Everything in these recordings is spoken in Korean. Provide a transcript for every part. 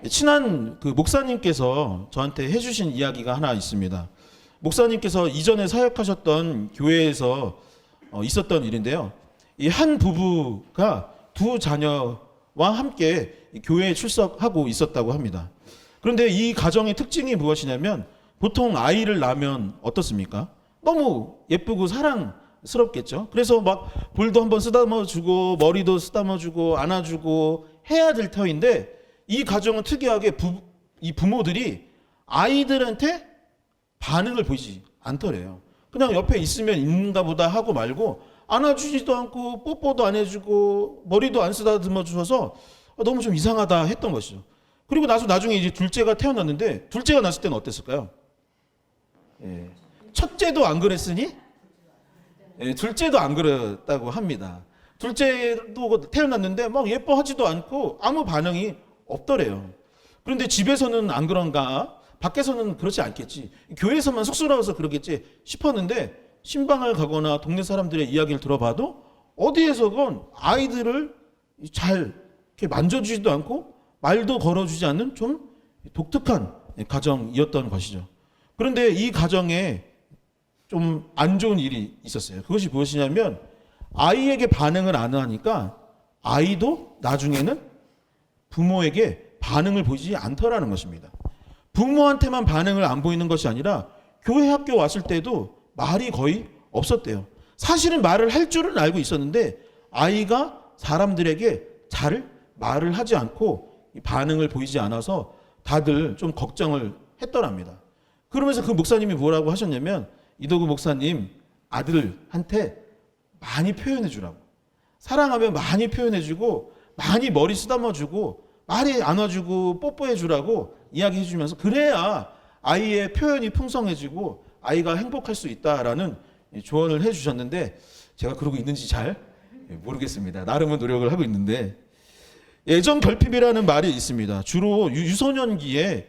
친한 그 목사님께서 저한테 해주신 이야기가 하나 있습니다. 목사님께서 이전에 사역하셨던 교회에서 있었던 일인데요. 이 한 부부가 두 자녀와 함께 교회에 출석하고 있었다고 합니다. 그런데 이 가정의 특징이 무엇이냐면 보통 아이를 낳으면 어떻습니까? 너무 예쁘고 사랑스럽겠죠. 그래서 막 볼도 한번 쓰다듬어주고 머리도 쓰다듬어주고 안아주고 해야 될 터인데 이 가정은 특이하게 이 부모들이 아이들한테 반응을 보이지 않더래요. 그냥 옆에 있으면 있는가 보다 하고 말고 안아주지도 않고 뽀뽀도 안 해주고 머리도 안 쓰다듬어 주셔서 너무 좀 이상하다 했던 것이죠. 그리고 나중에 이제 둘째가 태어났는데 둘째가 났을 때는 어땠을까요? 예. 첫째도 안 그랬으니 둘째도 안 그랬다고 합니다. 둘째도 태어났는데 막 예뻐하지도 않고 아무 반응이 없더래요. 그런데 집에서는 안 그런가? 밖에서는 그렇지 않겠지. 교회에서만 쑥스러워서 그러겠지 싶었는데 신방을 가거나 동네 사람들의 이야기를 들어봐도 어디에서건 아이들을 잘 이렇게 만져주지도 않고 말도 걸어주지 않는 좀 독특한 가정이었던 것이죠. 그런데 이 가정에 좀 안 좋은 일이 있었어요. 그것이 무엇이냐면 아이에게 반응을 안 하니까 아이도 나중에는 부모에게 반응을 보이지 않더라는 것입니다. 부모한테만 반응을 안 보이는 것이 아니라 교회 학교 왔을 때도 말이 거의 없었대요. 사실은 말을 할 줄은 알고 있었는데 아이가 사람들에게 잘 말을 하지 않고 반응을 보이지 않아서 다들 좀 걱정을 했더랍니다. 그러면서 그 목사님이 뭐라고 하셨냐면 이도구 목사님 아들한테 많이 표현해 주라고. 사랑하면 많이 표현해 주고 많이 머리 쓰다듬어 주고 많이 안아주고 뽀뽀해 주라고 이야기해 주면서 그래야 아이의 표현이 풍성해지고 아이가 행복할 수 있다라는 조언을 해 주셨는데 제가 그러고 있는지 잘 모르겠습니다. 나름은 노력을 하고 있는데 애정 결핍이라는 말이 있습니다. 주로 유소년기에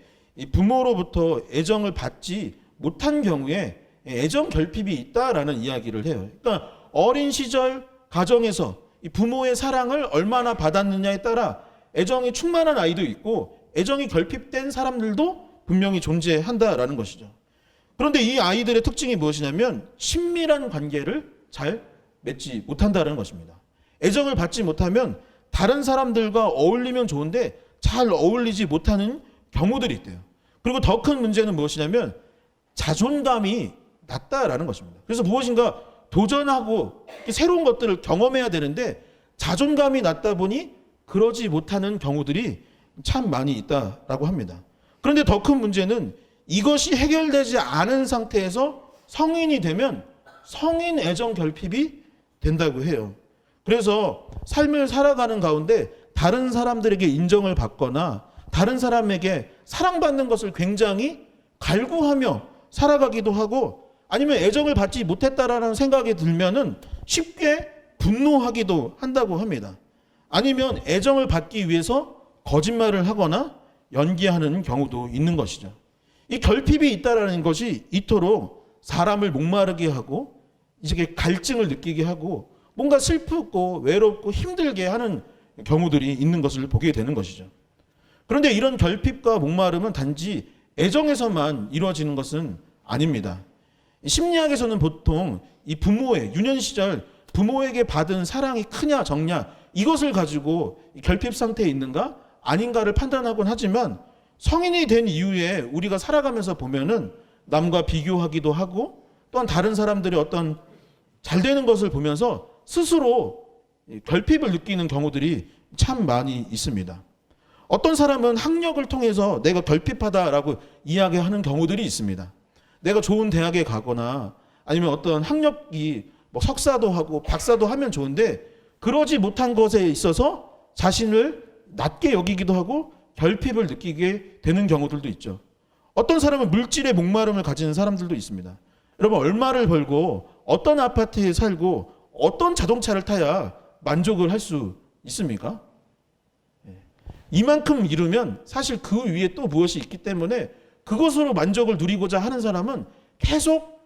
부모로부터 애정을 받지 못한 경우에 애정 결핍이 있다라는 이야기를 해요. 그러니까 어린 시절 가정에서 부모의 사랑을 얼마나 받았느냐에 따라 애정이 충만한 아이도 있고 애정이 결핍된 사람들도 분명히 존재한다라는 것이죠. 그런데 이 아이들의 특징이 무엇이냐면 친밀한 관계를 잘 맺지 못한다는 것입니다. 애정을 받지 못하면 다른 사람들과 어울리면 좋은데 잘 어울리지 못하는 경우들이 있대요. 그리고 더 큰 문제는 무엇이냐면 자존감이 낮다라는 것입니다. 그래서 무엇인가 도전하고 새로운 것들을 경험해야 되는데 자존감이 낮다 보니 그러지 못하는 경우들이 참 많이 있다라고 합니다. 그런데 더 큰 문제는 이것이 해결되지 않은 상태에서 성인이 되면 성인 애정 결핍이 된다고 해요. 그래서 삶을 살아가는 가운데 다른 사람들에게 인정을 받거나 다른 사람에게 사랑받는 것을 굉장히 갈구하며 살아가기도 하고 아니면 애정을 받지 못했다라는 생각이 들면은 쉽게 분노하기도 한다고 합니다. 아니면 애정을 받기 위해서 거짓말을 하거나 연기하는 경우도 있는 것이죠. 이 결핍이 있다라는 것이 이토록 사람을 목마르게 하고 이제 갈증을 느끼게 하고 뭔가 슬프고 외롭고 힘들게 하는 경우들이 있는 것을 보게 되는 것이죠. 그런데 이런 결핍과 목마름은 단지 애정에서만 이루어지는 것은 아닙니다. 심리학에서는 보통 이 부모의 유년 시절 부모에게 받은 사랑이 크냐 적냐 이것을 가지고 결핍 상태에 있는가 아닌가를 판단하곤 하지만 성인이 된 이후에 우리가 살아가면서 보면은 남과 비교하기도 하고 또한 다른 사람들의 어떤 잘 되는 것을 보면서 스스로 결핍을 느끼는 경우들이 참 많이 있습니다. 어떤 사람은 학력을 통해서 내가 결핍하다라고 이야기하는 경우들이 있습니다. 내가 좋은 대학에 가거나 아니면 어떤 학력이 뭐 석사도 하고 박사도 하면 좋은데 그러지 못한 것에 있어서 자신을 낮게 여기기도 하고 결핍을 느끼게 되는 경우들도 있죠. 어떤 사람은 물질의 목마름을 가지는 사람들도 있습니다. 여러분 얼마를 벌고 어떤 아파트에 살고 어떤 자동차를 타야 만족을 할 수 있습니까? 이만큼 이루면 사실 그 위에 또 무엇이 있기 때문에 그것으로 만족을 누리고자 하는 사람은 계속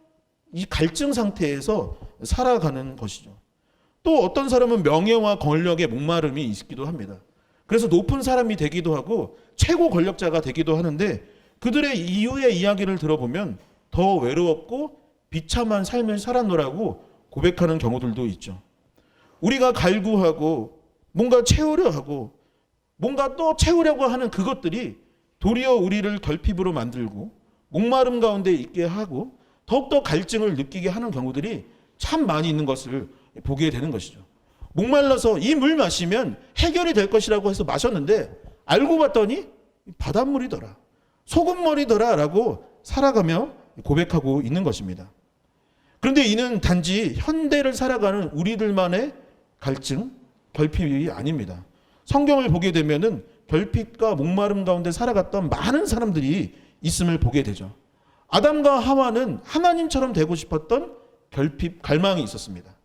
이 갈증 상태에서 살아가는 것이죠. 또 어떤 사람은 명예와 권력의 목마름이 있기도 합니다. 그래서 높은 사람이 되기도 하고 최고 권력자가 되기도 하는데 그들의 이후의 이야기를 들어보면 더 외로웠고 비참한 삶을 살았노라고 고백하는 경우들도 있죠. 우리가 갈구하고 뭔가 채우려 하고 뭔가 또 채우려고 하는 그것들이 도리어 우리를 결핍으로 만들고 목마름 가운데 있게 하고 더욱더 갈증을 느끼게 하는 경우들이 참 많이 있는 것을 보게 되는 것이죠. 목말라서 이 물 마시면 해결이 될 것이라고 해서 마셨는데 알고 봤더니 바닷물이더라, 소금물이더라 라고 살아가며 고백하고 있는 것입니다. 그런데 이는 단지 현대를 살아가는 우리들만의 갈증, 결핍이 아닙니다. 성경을 보게 되면은 결핍과 목마름 가운데 살아갔던 많은 사람들이 있음을 보게 되죠. 아담과 하와는 하나님처럼 되고 싶었던 결핍, 갈망이 있었습니다.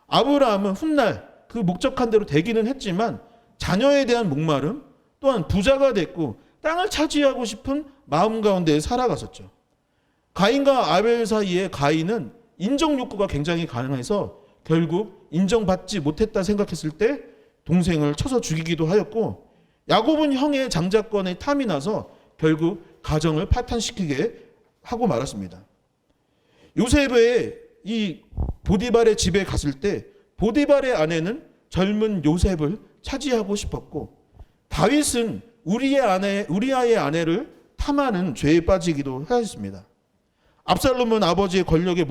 아브라함은 훗날 그 목적한 대로 되기는 했지만 자녀에 대한 목마름, 또한 부자가 됐고 땅을 차지하고 싶은 마음 가운데 살아갔었죠. 가인과 아벨 사이에 가인은 인정 욕구가 굉장히 강해서 결국 인정받지 못했다 생각했을 때 동생을 쳐서 죽이기도 하였고, 야곱은 형의 장자권에 탐이 나서 결국 가정을 파탄시키게 하고 말았습니다. 요셉의 이 보디발의 집에 갔을 때 보디발의 아내는 젊은 요셉을 차지하고 싶었고, 다윗은 우리아의 아내를 탐하는 죄에 빠지기도 하였습니다. 압살롬은 아버지의 권력에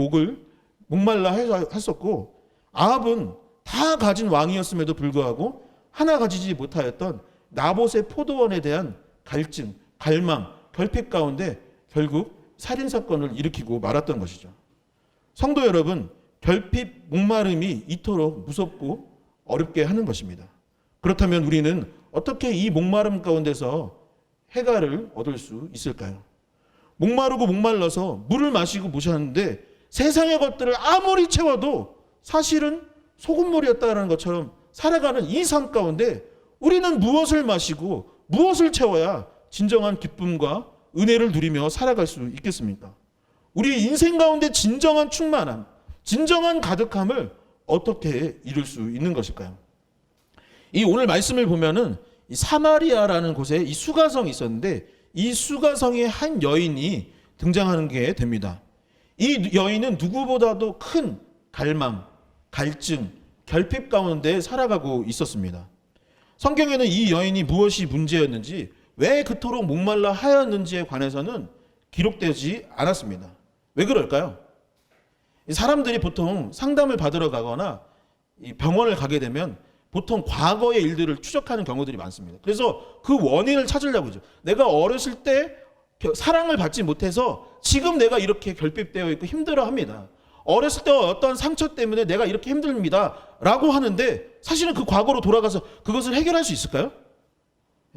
목말라 했었고, 아합은 다 가진 왕이었음에도 불구하고 하나 가지지 못하였던 나봇의 포도원에 대한 갈증, 갈망, 결핍 가운데 결국 살인사건을 일으키고 말았던 것이죠. 성도 여러분, 결핍, 목마름이 이토록 무섭고 어렵게 하는 것입니다. 그렇다면 우리는 어떻게 이 목마름 가운데서 해갈을 얻을 수 있을까요? 목마르고 목말라서 물을 마시고 모셨는데 세상의 것들을 아무리 채워도 사실은 소금물이었다는 것처럼 살아가는 이 삶 가운데 우리는 무엇을 마시고 무엇을 채워야 진정한 기쁨과 은혜를 누리며 살아갈 수 있겠습니까? 우리 인생 가운데 진정한 충만함, 진정한 가득함을 어떻게 이룰 수 있는 것일까요? 이 오늘 말씀을 보면은 이 사마리아라는 곳에 이 수가성이 있었는데 이 수가성에 한 여인이 등장하는 게 됩니다. 이 여인은 누구보다도 큰 갈망, 갈증, 결핍 가운데 살아가고 있었습니다. 성경에는 이 여인이 무엇이 문제였는지, 왜 그토록 목말라 하였는지에 관해서는 기록되지 않았습니다. 왜 그럴까요? 사람들이 보통 상담을 받으러 가거나 병원을 가게 되면 보통 과거의 일들을 추적하는 경우들이 많습니다. 그래서 그 원인을 찾으려고 하죠. 내가 어렸을 때 사랑을 받지 못해서 지금 내가 이렇게 결핍되어 있고 힘들어합니다. 어렸을 때 어떤 상처 때문에 내가 이렇게 힘듭니다 라고 하는데, 사실은 그 과거로 돌아가서 그것을 해결할 수 있을까요?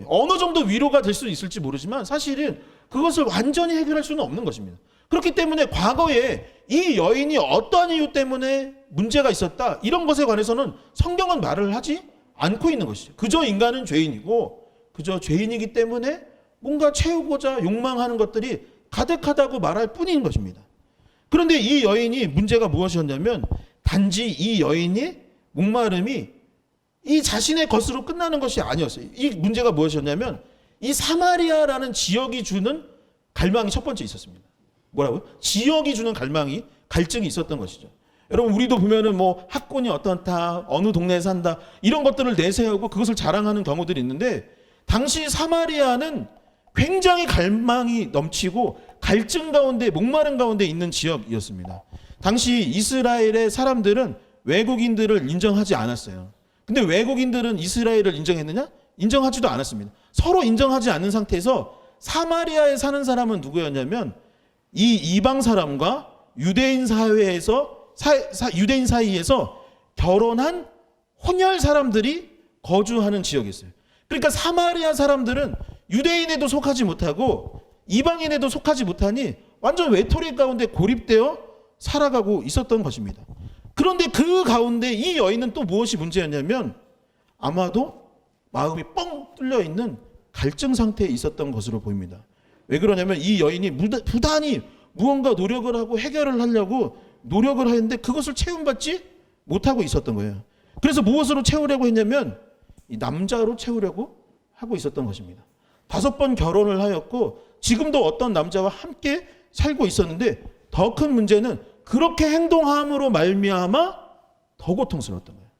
어느 정도 위로가 될 수 있을지 모르지만 사실은 그것을 완전히 해결할 수는 없는 것입니다. 그렇기 때문에 과거에 이 여인이 어떠한 이유 때문에 문제가 있었다, 이런 것에 관해서는 성경은 말을 하지 않고 있는 것이죠. 그저 인간은 죄인이고 그저 죄인이기 때문에 뭔가 채우고자 욕망하는 것들이 가득하다고 말할 뿐인 것입니다. 그런데 이 여인이 문제가 무엇이었냐면, 단지 이 여인이 목마름이 이 자신의 것으로 끝나는 것이 아니었어요. 이 문제가 무엇이었냐면 이 사마리아라는 지역이 주는 갈망이 첫 번째 있었습니다. 뭐라고요? 지역이 주는 갈망이, 갈증이 있었던 것이죠. 여러분, 우리도 보면은 뭐 학군이 어떻다, 어느 동네에 산다, 이런 것들을 내세우고 그것을 자랑하는 경우들이 있는데, 당시 사마리아는 굉장히 갈망이 넘치고 갈증 가운데, 목마름 가운데 있는 지역이었습니다. 당시 이스라엘의 사람들은 외국인들을 인정하지 않았어요. 근데 외국인들은 이스라엘을 인정했느냐? 인정하지도 않았습니다. 서로 인정하지 않는 상태에서 사마리아에 사는 사람은 누구였냐면 이 이방 사람과 유대인 사이에서 결혼한 혼혈 사람들이 거주하는 지역이었어요. 그러니까 사마리아 사람들은 유대인에도 속하지 못하고 이방인에도 속하지 못하니 완전 외톨이 가운데 고립되어 살아가고 있었던 것입니다. 그런데 그 가운데 이 여인은 또 무엇이 문제였냐면, 아마도 마음이 뻥 뚫려 있는 갈증 상태에 있었던 것으로 보입니다. 왜 그러냐면 이 여인이 부단히 무언가 노력을 하고 해결을 하려고 노력을 하는데 그것을 채움받지 못하고 있었던 거예요. 그래서 무엇으로 채우려고 했냐면 이 남자로 채우려고 하고 있었던 것입니다. 5번 결혼을 하였고 지금도 어떤 남자와 함께 살고 있었는데 더 큰 문제는 그렇게 행동함으로 말미암아 더 고통스러웠던 거예요.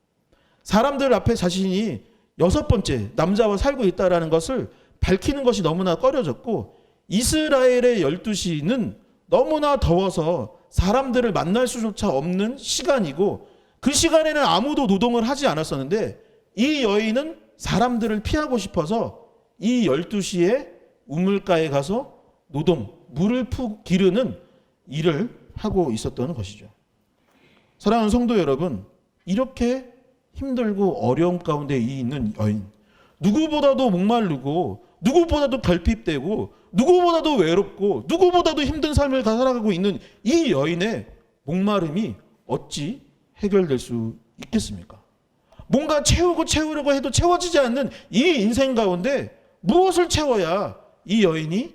사람들 앞에 자신이 6번째 남자와 살고 있다는 것을 밝히는 것이 너무나 꺼려졌고 이스라엘의 12시는 너무나 더워서 사람들을 만날 수조차 없는 시간이고 그 시간에는 아무도 노동을 하지 않았었는데 이 여인은 사람들을 피하고 싶어서 이 12시에 우물가에 가서 물을 기르는 일을 하고 있었던 것이죠. 사랑하는 성도 여러분, 이렇게 힘들고 어려움 가운데 있는 여인, 누구보다도 목마르고 누구보다도 결핍되고 누구보다도 외롭고 누구보다도 힘든 삶을 살아가고 있는 이 여인의 목마름이 어찌 해결될 수 있겠습니까? 뭔가 채우려고 해도 채워지지 않는 이 인생 가운데 무엇을 채워야 이 여인이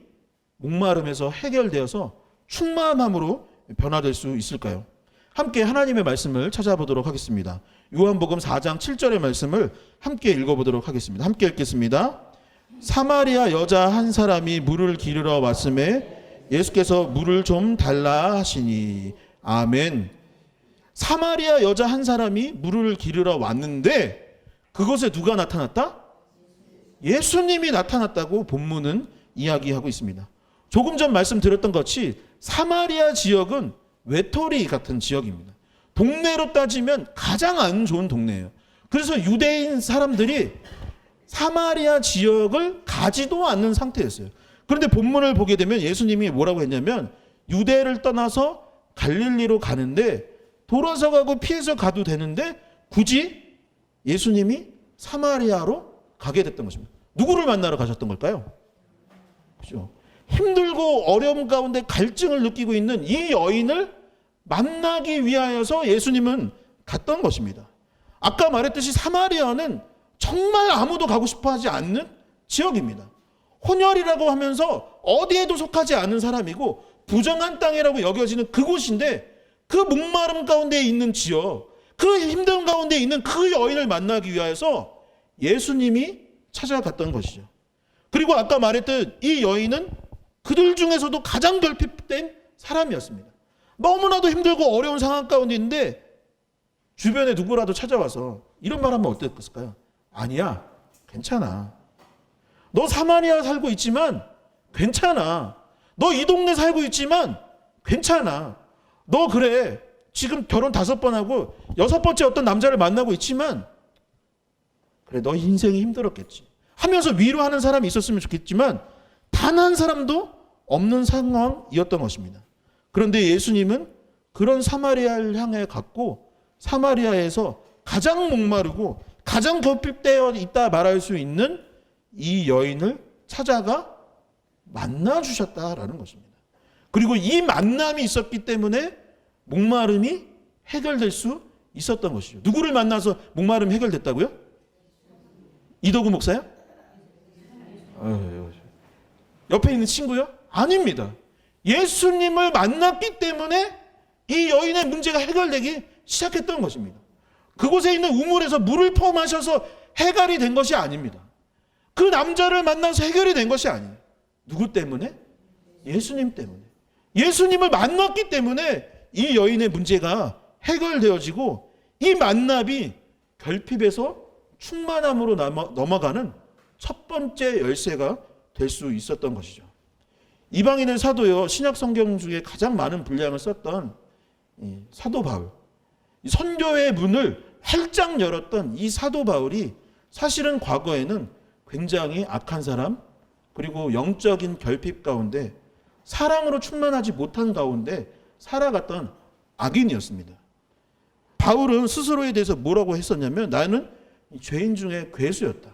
목마름에서 해결되어서 충만함으로 변화될 수 있을까요? 함께 하나님의 말씀을 찾아보도록 하겠습니다. 요한복음 4장 7절의 말씀을 함께 읽어보도록 하겠습니다. 함께 읽겠습니다. 사마리아 여자 한 사람이 물을 기르러 왔음에 예수께서 물을 좀 달라 하시니. 아멘. 사마리아 여자 한 사람이 물을 기르러 왔는데 그곳에 누가 나타났다? 예수님이 나타났다고 본문은 이야기하고 있습니다. 조금 전 말씀드렸던 것이 사마리아 지역은 외톨이 같은 지역입니다. 동네로 따지면 가장 안 좋은 동네예요. 그래서 유대인 사람들이 사마리아 지역을 가지도 않는 상태였어요. 그런데 본문을 보게 되면 예수님이 뭐라고 했냐면 유대를 떠나서 갈릴리로 가는데 돌아서 가고 피해서 가도 되는데 굳이 예수님이 사마리아로 가게 됐던 것입니다. 누구를 만나러 가셨던 걸까요? 그렇죠? 힘들고 어려움 가운데 갈증을 느끼고 있는 이 여인을 만나기 위하여서 예수님은 갔던 것입니다. 아까 말했듯이 사마리아는 정말 아무도 가고 싶어 하지 않는 지역입니다. 혼혈이라고 하면서 어디에도 속하지 않은 사람이고 부정한 땅이라고 여겨지는 그곳인데 그 목마름 가운데 있는 지역, 그 힘든 가운데 있는 그 여인을 만나기 위하여서 예수님이 찾아갔던 것이죠. 그리고 아까 말했듯 이 여인은 그들 중에서도 가장 결핍된 사람이었습니다. 너무나도 힘들고 어려운 상황 가운데 있는데 주변에 누구라도 찾아와서 이런 말 하면 어땠을까요? 아니야, 괜찮아. 너 사마리아 살고 있지만 괜찮아. 너 이 동네 살고 있지만 괜찮아. 너 그래, 지금 결혼 5번 하고 6번째 어떤 남자를 만나고 있지만 그래, 너 인생이 힘들었겠지 하면서 위로하는 사람이 있었으면 좋겠지만 단 한 사람도 없는 상황이었던 것입니다. 그런데 예수님은 그런 사마리아를 향해 갔고 사마리아에서 가장 목마르고 가장 결핍되어 있다 말할 수 있는 이 여인을 찾아가 만나주셨다라는 것입니다. 그리고 이 만남이 있었기 때문에 목마름이 해결될 수 있었던 것이죠. 누구를 만나서 목마름이 해결됐다고요? 이도구 목사요? 옆에 있는 친구요? 아닙니다. 예수님을 만났기 때문에 이 여인의 문제가 해결되기 시작했던 것입니다. 그곳에 있는 우물에서 물을 퍼 마셔서 해결이 된 것이 아닙니다. 그 남자를 만나서 해결이 된 것이 아니에요. 누구 때문에? 예수님 때문에. 예수님을 만났기 때문에 이 여인의 문제가 해결되어지고 이 만남이 결핍에서 충만함으로 넘어가는 첫 번째 열쇠가 될 수 있었던 것이죠. 이방인의 사도요, 신약 성경 중에 가장 많은 분량을 썼던 사도 바울, 선교의 문을 활짝 열었던 이 사도 바울이 사실은 과거에는 굉장히 악한 사람, 그리고 영적인 결핍 가운데 사랑으로 충만하지 못한 가운데 살아갔던 악인이었습니다. 바울은 스스로에 대해서 뭐라고 했었냐면 나는 죄인 중에 괴수였다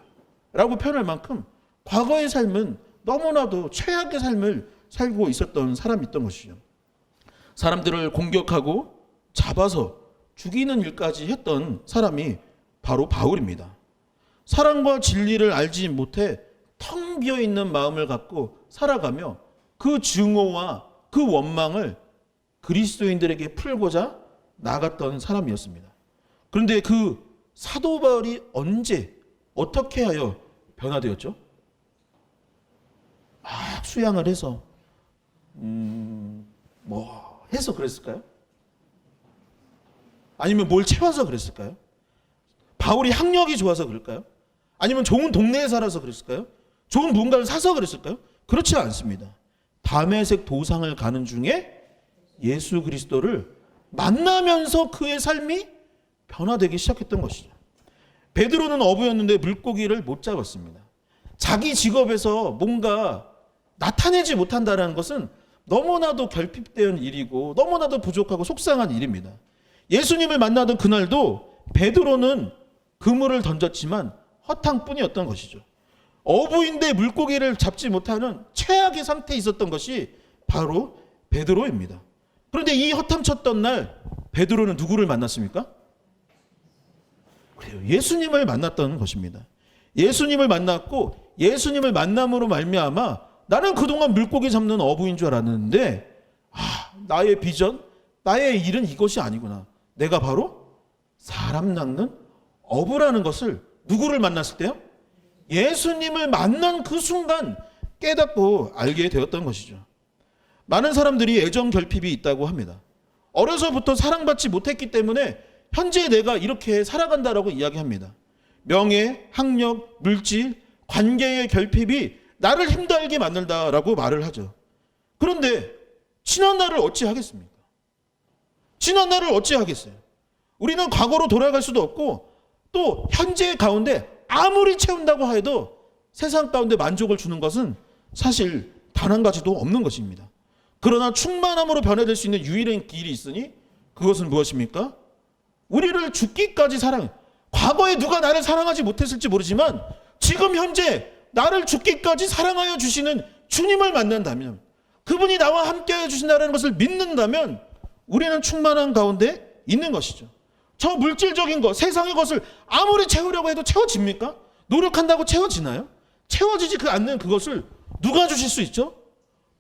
라고 표현할 만큼 과거의 삶은 너무나도 최악의 삶을 살고 있었던 사람이었던 것이죠. 사람들을 공격하고 잡아서 죽이는 일까지 했던 사람이 바로 바울입니다. 사랑과 진리를 알지 못해 텅 비어있는 마음을 갖고 살아가며 그 증오와 그 원망을 그리스도인들에게 풀고자 나갔던 사람이었습니다. 그런데 그 사도 바울이 언제 어떻게 하여 변화되었죠? 수양을 해서 뭐 해서 그랬을까요? 아니면 뭘 채워서 그랬을까요? 바울이 학력이 좋아서 그럴까요? 아니면 좋은 동네에 살아서 그랬을까요? 좋은 무언가를 사서 그랬을까요? 그렇지 않습니다. 다메섹 도상을 가는 중에 예수 그리스도를 만나면서 그의 삶이 변화되기 시작했던 것이죠. 베드로는 어부였는데 물고기를 못 잡았습니다. 자기 직업에서 뭔가 나타내지 못한다는 것은 너무나도 결핍된 일이고 너무나도 부족하고 속상한 일입니다. 예수님을 만나던 그날도 베드로는 그물을 던졌지만 허탕뿐이었던 것이죠. 어부인데 물고기를 잡지 못하는 최악의 상태에 있었던 것이 바로 베드로입니다. 그런데 이 허탐쳤던 날 베드로는 누구를 만났습니까? 그래요. 예수님을 만났던 것입니다. 예수님을 만났고 예수님을 만남으로 말미암아 나는 그동안 물고기 잡는 어부인 줄 알았는데 나의 비전, 나의 일은 이것이 아니구나. 내가 바로 사람 낚는 어부라는 것을 누구를 만났을 때요? 예수님을 만난 그 순간 깨닫고 알게 되었던 것이죠. 많은 사람들이 애정 결핍이 있다고 합니다. 어려서부터 사랑받지 못했기 때문에 현재 내가 이렇게 살아간다라고 이야기합니다. 명예, 학력, 물질, 관계의 결핍이 나를 힘들게 만든다라고 말을 하죠. 그런데 지난 날을 어찌 하겠습니까? 지난 날을 어찌 하겠어요? 우리는 과거로 돌아갈 수도 없고 또 현재 가운데 아무리 채운다고 해도 세상 가운데 만족을 주는 것은 사실 단 한 가지도 없는 것입니다. 그러나 충만함으로 변화될 수 있는 유일한 길이 있으니 그것은 무엇입니까? 우리를 죽기까지 사랑해. 과거에 누가 나를 사랑하지 못했을지 모르지만 지금 현재 나를 죽기까지 사랑하여 주시는 주님을 만난다면, 그분이 나와 함께하여 주신다는 것을 믿는다면 우리는 충만한 가운데 있는 것이죠. 저 물질적인 것, 세상의 것을 아무리 채우려고 해도 채워집니까? 노력한다고 채워지나요? 채워지지 않는 그것을 누가 주실 수 있죠?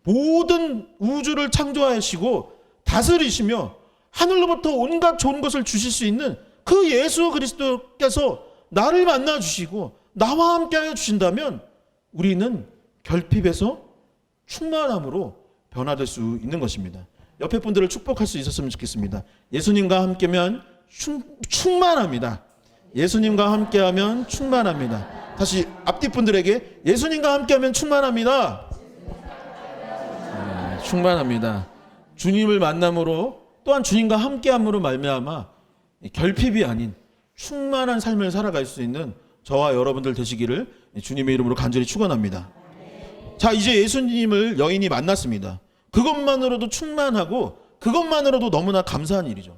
모든 우주를 창조하시고 다스리시며 하늘로부터 온갖 좋은 것을 주실 수 있는 그 예수 그리스도께서 나를 만나 주시고 나와 함께하여 주신다면 우리는 결핍에서 충만함으로 변화될 수 있는 것입니다. 옆에 분들을 축복할 수 있었으면 좋겠습니다. 예수님과 함께면 충만합니다. 예수님과 함께하면 충만합니다. 다시 앞뒤 분들에게 예수님과 함께하면 충만합니다. 충만합니다. 주님을 만남으로 또한 주님과 함께함으로 말미암아 결핍이 아닌 충만한 삶을 살아갈 수 있는 저와 여러분들 되시기를 주님의 이름으로 간절히 축원합니다. 자, 이제 예수님을 여인이 만났습니다. 그것만으로도 충만하고 그것만으로도 너무나 감사한 일이죠.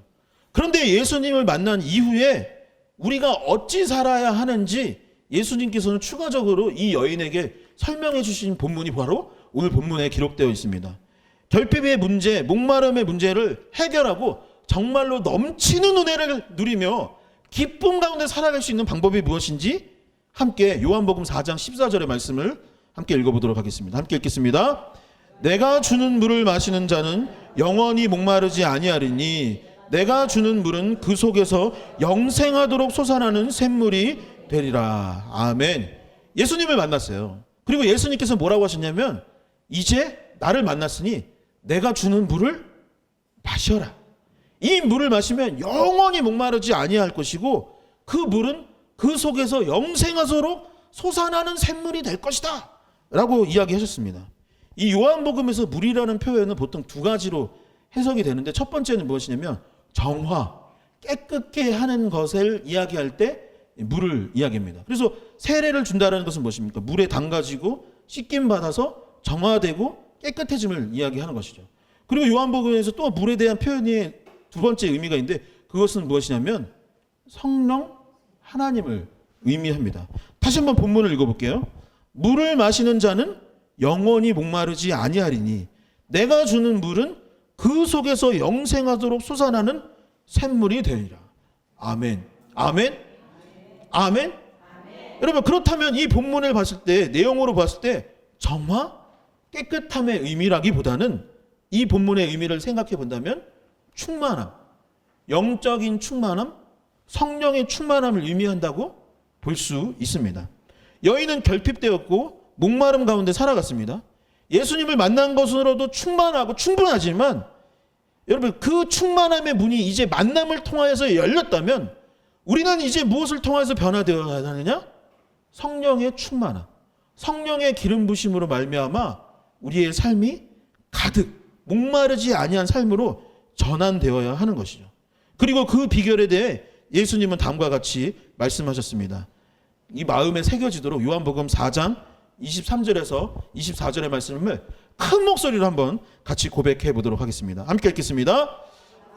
그런데 예수님을 만난 이후에 우리가 어찌 살아야 하는지 예수님께서는 추가적으로 이 여인에게 설명해 주신 본문이 바로 오늘 본문에 기록되어 있습니다. 결핍의 문제, 목마름의 문제를 해결하고 정말로 넘치는 은혜를 누리며 기쁨 가운데 살아갈 수 있는 방법이 무엇인지 함께 요한복음 4장 14절의 말씀을 함께 읽어보도록 하겠습니다. 함께 읽겠습니다. 내가 주는 물을 마시는 자는 영원히 목마르지 아니하리니 내가 주는 물은 그 속에서 영생하도록 솟아나는 샘물이 되리라. 아멘. 예수님을 만났어요. 그리고 예수님께서 뭐라고 하셨냐면 이제 나를 만났으니 내가 주는 물을 마셔라. 이 물을 마시면 영원히 목마르지 아니할 것이고 그 물은 그 속에서 영생하도록 솟아나는 샘물이 될 것이다 라고 이야기하셨습니다. 이 요한복음에서 물이라는 표현은 보통 두 가지로 해석이 되는데 첫 번째는 무엇이냐면 정화, 깨끗게 하는 것을 이야기할 때 물을 이야기합니다. 그래서 세례를 준다는 것은 무엇입니까? 물에 담가지고 씻김 받아서 정화되고 깨끗해짐을 이야기하는 것이죠. 그리고 요한복음에서 또 물에 대한 표현이 두 번째 의미가 있는데 그것은 무엇이냐면 성령 하나님을 의미합니다. 다시 한번 본문을 읽어볼게요. 물을 마시는 자는 영원히 목마르지 아니하리니 내가 주는 물은 그 속에서 영생하도록 솟아나는 샘물이 되리라. 아멘. 아멘. 아멘. 여러분 그렇다면 이 본문을 봤을 때 내용으로 봤을 때 정화, 깨끗함의 의미라기보다는 이 본문의 의미를 생각해 본다면 충만함, 영적인 충만함, 성령의 충만함을 의미한다고 볼 수 있습니다. 여인은 결핍되었고 목마름 가운데 살아갔습니다. 예수님을 만난 것으로도 충만하고 충분하지만 여러분, 그 충만함의 문이 이제 만남을 통하여서 열렸다면 우리는 이제 무엇을 통해서 변화되어야 하느냐? 성령의 충만함, 성령의 기름 부심으로 말미암아 우리의 삶이 가득 목마르지 아니한 삶으로 전환되어야 하는 것이죠. 그리고 그 비결에 대해 예수님은 다음과 같이 말씀하셨습니다. 이 마음에 새겨지도록 요한복음 4장 23절에서 24절의 말씀을 큰 목소리로 한번 같이 고백해 보도록 하겠습니다. 함께 읽겠습니다.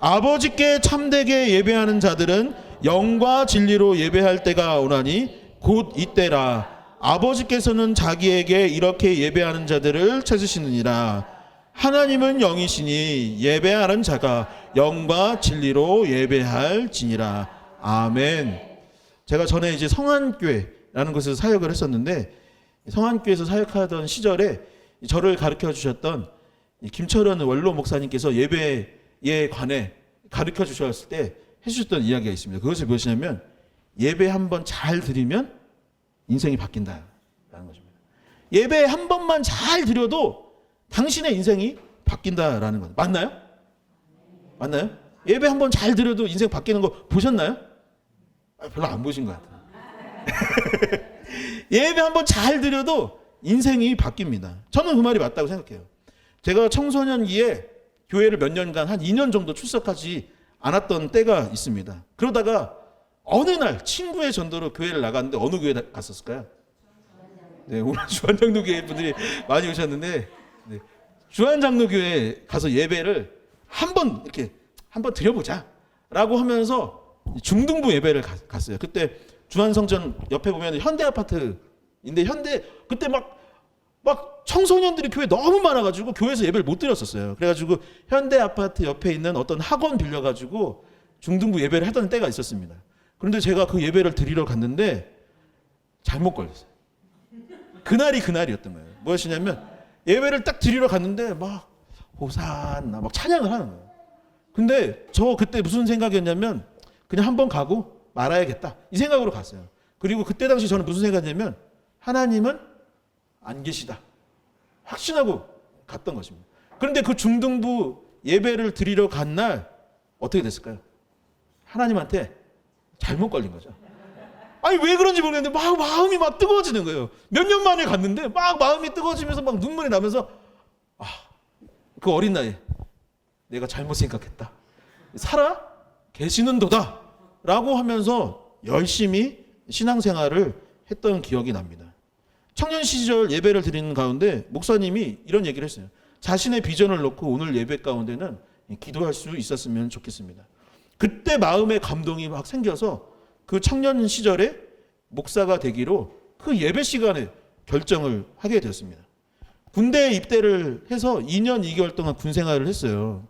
아버지께 참되게 예배하는 자들은 영과 진리로 예배할 때가 오나니 곧 이때라. 아버지께서는 자기에게 이렇게 예배하는 자들을 찾으시느니라. 하나님은 영이시니 예배하는 자가 영과 진리로 예배할지니라. 아멘. 제가 전에 이제 성안교회라는 곳에서 사역을 했었는데, 성안교회에서 사역하던 시절에 저를 가르쳐 주셨던 김철원 원로 목사님께서 예배에 관해 가르쳐 주셨을 때 해주셨던 이야기가 있습니다. 그것이 무엇이냐면, 예배 한 번 잘 드리면 인생이 바뀐다라는 것입니다. 예배 한 번만 잘 드려도 당신의 인생이 바뀐다라는 것. 맞나요? 맞나요? 예배 한 번 잘 드려도 인생 바뀌는 거 보셨나요? 별로 안 보신 것 같아요. 예배 한 번 잘 드려도 인생이 바뀝니다. 저는 그 말이 맞다고 생각해요. 제가 청소년기에 교회를 몇 년간 한 2년 정도 출석하지 않았던 때가 있습니다. 그러다가 어느 날 친구의 전도로 교회를 나갔는데 어느 교회 갔었을까요? 네, 오늘 주한장로교회 분들이 많이 오셨는데, 네, 주한장로교회 가서 예배를 한번 이렇게 한번 드려보자라고 하면서 중등부 예배를 갔어요. 그때 주한성전 옆에 보면 현대아파트인데 그때 막 청소년들이 교회 너무 많아가지고 교회에서 예배를 못 드렸었어요. 그래가지고 현대아파트 옆에 있는 어떤 학원 빌려가지고 중등부 예배를 하던 때가 있었습니다. 그런데 제가 그 예배를 드리러 갔는데 잘못 걸렸어요. 그날이 그날이었던 거예요. 무엇이냐면 예배를 딱 드리러 갔는데 막 호산나 막 찬양을 하는 거예요. 근데 저 그때 무슨 생각이었냐면 그냥 한번 가고 말아야겠다 이 생각으로 갔어요. 그리고 그때 당시 저는 무슨 생각이었냐면 하나님은 안 계시다 확신하고 갔던 것입니다. 그런데 그 중등부 예배를 드리러 간 날 어떻게 됐을까요? 하나님한테 잘못 걸린 거죠. 아니 왜 그런지 모르겠는데 막 마음이 막 뜨거워지는 거예요. 몇 년 만에 갔는데 막 마음이 뜨거워지면서 막 눈물이 나면서 그 어린 나이에 내가 잘못 생각했다. 살아 계시는도다 라고 하면서 열심히 신앙생활을 했던 기억이 납니다. 청년 시절 예배를 드리는 가운데 목사님이 이런 얘기를 했어요. 자신의 비전을 놓고 오늘 예배 가운데는 기도할 수 있었으면 좋겠습니다. 그때 마음의 감동이 막 생겨서 그 청년 시절에 목사가 되기로 그 예배 시간에 결정을 하게 되었습니다. 군대에 입대를 해서 2년 2개월 동안 군 생활을 했어요.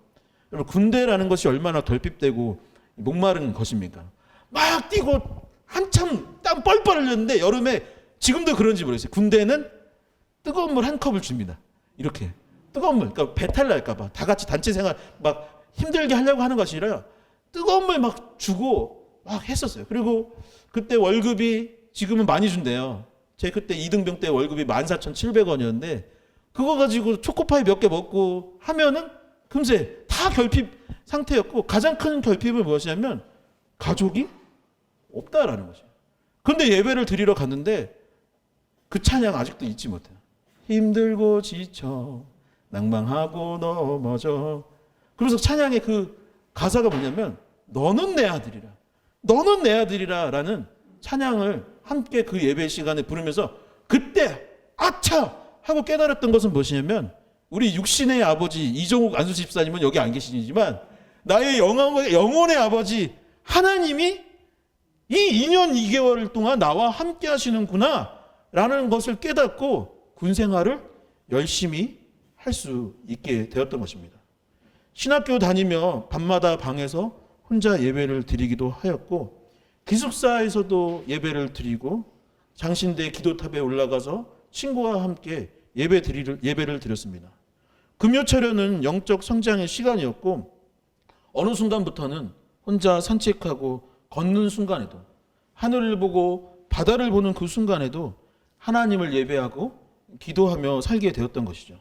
여러분, 군대라는 것이 얼마나 결핍되고 목마른 것입니까? 막 뛰고 한참 땀 뻘뻘 흘렸는데 여름에 지금도 그런지 모르겠어요. 군대는 뜨거운 물 한 컵을 줍니다. 이렇게 뜨거운 물, 그러니까 배탈 날까 봐 다 같이 단체 생활 막 힘들게 하려고 하는 것이 아니라 뜨거운 물 막 주고 막 했었어요. 그리고 그때 월급이 지금은 많이 준대요. 제 그때 2등병 때 월급이 14,700원이었는데 그거 가지고 초코파이 몇 개 먹고 하면은 금세 다 결핍 상태였고, 가장 큰 결핍은 무엇이냐면 가족이 없다라는 것이에요. 그런데 예배를 드리러 갔는데 그 찬양 아직도 잊지 못해요. 힘들고 지쳐 낭망하고 넘어져. 그래서 찬양의 그 가사가 뭐냐면 너는 내 아들이라, 너는 내 아들이라 라는 찬양을 함께 그 예배 시간에 부르면서 그때 아차 하고 깨달았던 것은 무엇이냐면 우리 육신의 아버지 이종욱 안수 집사님은 여기 안 계시지만 나의 영혼의 아버지 하나님이 이 2년 2개월 동안 나와 함께 하시는구나 라는 것을 깨닫고 군생활을 열심히 할 수 있게 되었던 것입니다. 신학교 다니며 밤마다 방에서 혼자 예배를 드리기도 하였고, 기숙사에서도 예배를 드리고, 장신대 기도탑에 올라가서 친구와 함께 예배를 드렸습니다. 금요철에는 영적 성장의 시간이었고, 어느 순간부터는 혼자 산책하고 걷는 순간에도, 하늘을 보고 바다를 보는 그 순간에도 하나님을 예배하고 기도하며 살게 되었던 것이죠.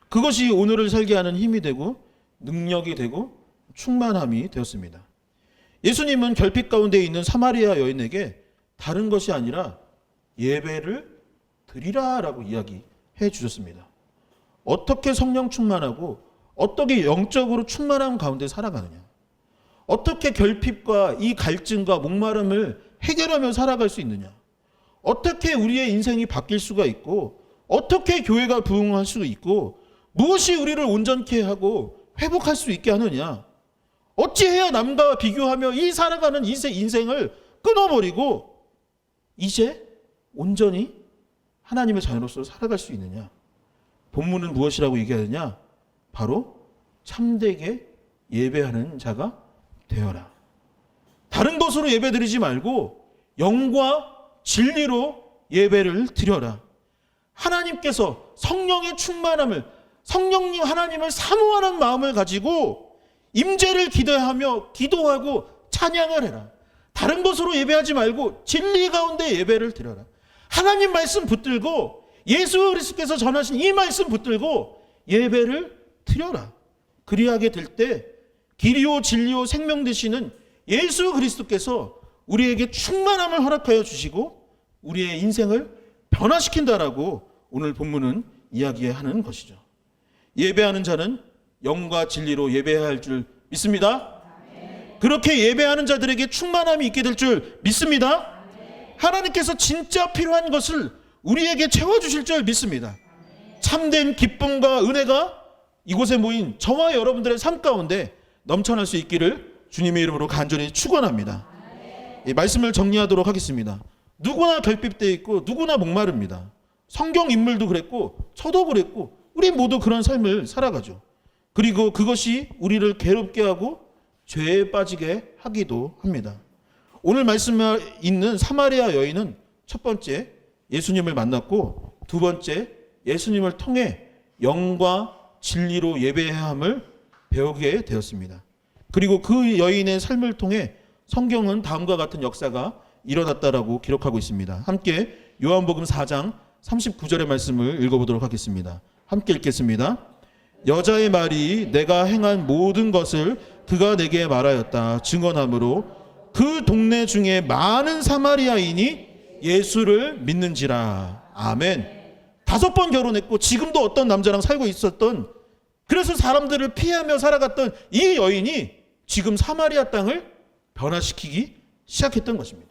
그것이 오늘을 살게 하는 힘이 되고 능력이 되고 충만함이 되었습니다. 예수님은 결핍 가운데 있는 사마리아 여인에게 다른 것이 아니라 예배를 드리라라고 이야기해 주셨습니다. 어떻게 성령 충만하고 어떻게 영적으로 충만한 가운데 살아가느냐, 어떻게 결핍과 이 갈증과 목마름을 해결하며 살아갈 수 있느냐, 어떻게 우리의 인생이 바뀔 수가 있고 어떻게 교회가 부흥할 수 있고 무엇이 우리를 온전케 하고 회복할 수 있게 하느냐, 어찌해야 남과 비교하며 이 살아가는 인생을 끊어버리고 이제 온전히 하나님의 자녀로서 살아갈 수 있느냐. 본문은 무엇이라고 얘기하느냐, 바로 참되게 예배하는 자가 되어라. 다른 것으로 예배드리지 말고 영과 진리로 예배를 드려라. 하나님께서 성령의 충만함을, 성령님 하나님을 사모하는 마음을 가지고 임재를 기대하며 기도하고 찬양을 해라. 다른 것으로 예배하지 말고 진리 가운데 예배를 드려라. 하나님 말씀 붙들고 예수 그리스도께서 전하신 이 말씀 붙들고 예배를 드려라. 그리하게 될 때 길이요 진리요 생명 되시는 예수 그리스도께서 우리에게 충만함을 허락하여 주시고 우리의 인생을 변화시킨다라고 오늘 본문은 이야기하는 것이죠. 예배하는 자는 영과 진리로 예배해야 할 줄 믿습니다. 그렇게 예배하는 자들에게 충만함이 있게 될 줄 믿습니다. 하나님께서 진짜 필요한 것을 우리에게 채워주실 줄 믿습니다. 참된 기쁨과 은혜가 이곳에 모인 저와 여러분들의 삶 가운데 넘쳐날 수 있기를 주님의 이름으로 간절히 축원합니다. 이 말씀을 정리하도록 하겠습니다. 누구나 결핍되어 있고 누구나 목마릅니다. 성경 인물도 그랬고 저도 그랬고 우리 모두 그런 삶을 살아가죠. 그리고 그것이 우리를 괴롭게 하고 죄에 빠지게 하기도 합니다. 오늘 말씀에 있는 사마리아 여인은 첫 번째 예수님을 만났고 두 번째 예수님을 통해 영과 진리로 예배해야 함을 배우게 되었습니다. 그리고 그 여인의 삶을 통해 성경은 다음과 같은 역사가 일어났다라고 기록하고 있습니다. 함께 요한복음 4장 39절의 말씀을 읽어보도록 하겠습니다. 함께 읽겠습니다. 여자의 말이 내가 행한 모든 것을 그가 내게 말하였다 증언하므로 그 동네 중에 많은 사마리아인이 예수를 믿는지라. 아멘. 5번 결혼했고 지금도 어떤 남자랑 살고 있었던, 그래서 사람들을 피하며 살아갔던 이 여인이 지금 사마리아 땅을 변화시키기 시작했던 것입니다.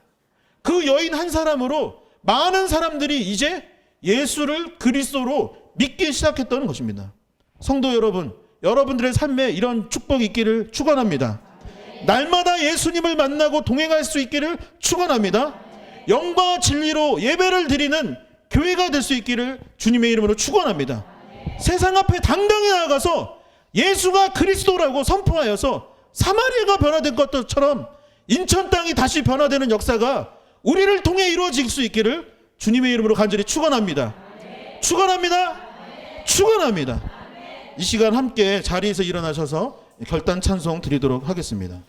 그 여인 한 사람으로 많은 사람들이 이제 예수를 그리스도로 믿기 시작했던 것입니다. 성도 여러분, 여러분들의 삶에 이런 축복이 있기를 축원합니다. 날마다 예수님을 만나고 동행할 수 있기를 축원합니다. 영과 진리로 예배를 드리는 교회가 될 수 있기를 주님의 이름으로 축원합니다. 세상 앞에 당당히 나아가서 예수가 그리스도라고 선포하여서 사마리아가 변화된 것처럼 인천 땅이 다시 변화되는 역사가 우리를 통해 이루어질 수 있기를 주님의 이름으로 간절히 축원합니다. 축원합니다. 축원합니다. 이 시간 함께 자리에서 일어나셔서 결단 찬송 드리도록 하겠습니다.